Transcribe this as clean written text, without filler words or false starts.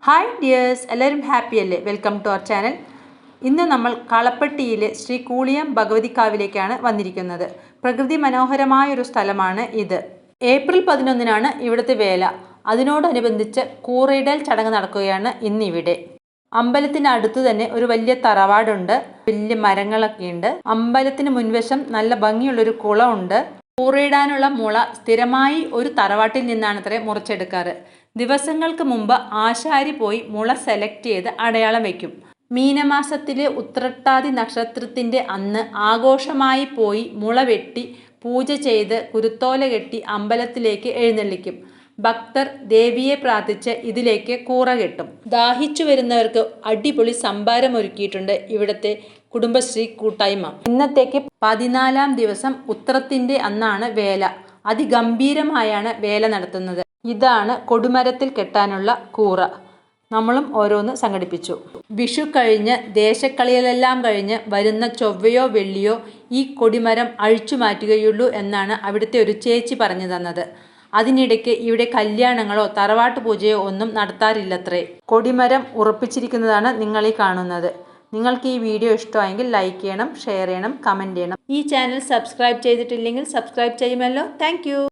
Hi dears, എല്ലാവരും happy അല്ലേ? Welcome to our channel. ഇന്ന് നമ്മൾ കളപ്പട്ടിയിലെ ശ്രീ കൂളിയം ഭഗവതിക്കാവിലേക്കാണ് വന്നിരിക്കുന്നത്. പ്രകൃതി മനോഹരമായൊരു സ്ഥലമാണ് ഇത്. ഏപ്രിൽ 11-നാണ് ഇവിടുത്തെ വേല. അതിനോടനുബന്ധിച്ച് കൂറയിടൽ ചടങ്ങ് നടക്കുകയാണ് ഇന്നിവിടെ. അമ്പലത്തിന് അടുത്ത് തന്നെ ഒരു വലിയ തറവാടുണ്ട്. വലിയ മരങ്ങളൊക്കെയുണ്ട്. അമ്പലത്തിന് മുൻവശം നല്ല ഭംഗിയുള്ളൊരു കുളമുണ്ട്. കൂറയിടാനുള്ള മുള സ്ഥിരമായി ഒരു തറവാട്ടിൽ നിന്നാണത്രേ മുറിച്ചെടുക്കാറ്. ദിവസങ്ങൾക്ക് മുമ്പ് ആശാരി പോയി മുള സെലക്ട് ചെയ്ത് അടയാളം വയ്ക്കും. മീനമാസത്തിലെ ഉത്രട്ടാതി നക്ഷത്രത്തിൻ്റെ അന്ന് ആഘോഷമായി പോയി മുള വെട്ടി പൂജ ചെയ്ത് കുരുത്തോല കെട്ടി അമ്പലത്തിലേക്ക് എഴുന്നള്ളിക്കും. ഭക്തർ ദേവിയെ പ്രാർത്ഥിച്ച് ഇതിലേക്ക് കൂറ കെട്ടും. ദാഹിച്ചു വരുന്നവർക്ക് അടിപൊളി സംഭാരം ഒരുക്കിയിട്ടുണ്ട് ഇവിടുത്തെ കുടുംബശ്രീ കൂട്ടായ്മ. ഇന്നത്തേക്ക് 14-ാം ദിവസം ഉത്രത്തിൻ്റെ അന്നാണ് വേല. അതിഗംഭീരമായാണ് വേല നടത്തുന്നത്. ഇതാണ് കൊടിമരത്തിൽ കെട്ടാനുള്ള കൂറ. നമ്മളും ഓരോന്ന് സംഘടിപ്പിച്ചു. വിഷു കഴിഞ്ഞ് ദേശക്കളികളെല്ലാം കഴിഞ്ഞ് വരുന്ന ചൊവ്വയോ വെള്ളിയോ ഈ കൊടിമരം അഴിച്ചു മാറ്റുകയുള്ളൂ എന്നാണ് അവിടുത്തെ ഒരു ചേച്ചി പറഞ്ഞു തന്നത്. അതിനിടയ്ക്ക് ഇവിടെ കല്യാണങ്ങളോ തറവാട്ട് പൂജയോ ഒന്നും നടത്താറില്ലത്രേ. കൊടിമരം ഉറപ്പിച്ചിരിക്കുന്നതാണ് നിങ്ങളീ കാണുന്നത്. നിങ്ങൾക്ക് ഈ വീഡിയോ ഇഷ്ടമായെങ്കിൽ ലൈക്ക് ചെയ്യണം, ഷെയർ ചെയ്യണം, കമൻറ്റ് ചെയ്യണം. ഈ ചാനൽ സബ്സ്ക്രൈബ് ചെയ്തിട്ടില്ലെങ്കിൽ സബ്സ്ക്രൈബ് ചെയ്യുമല്ലോ. താങ്ക്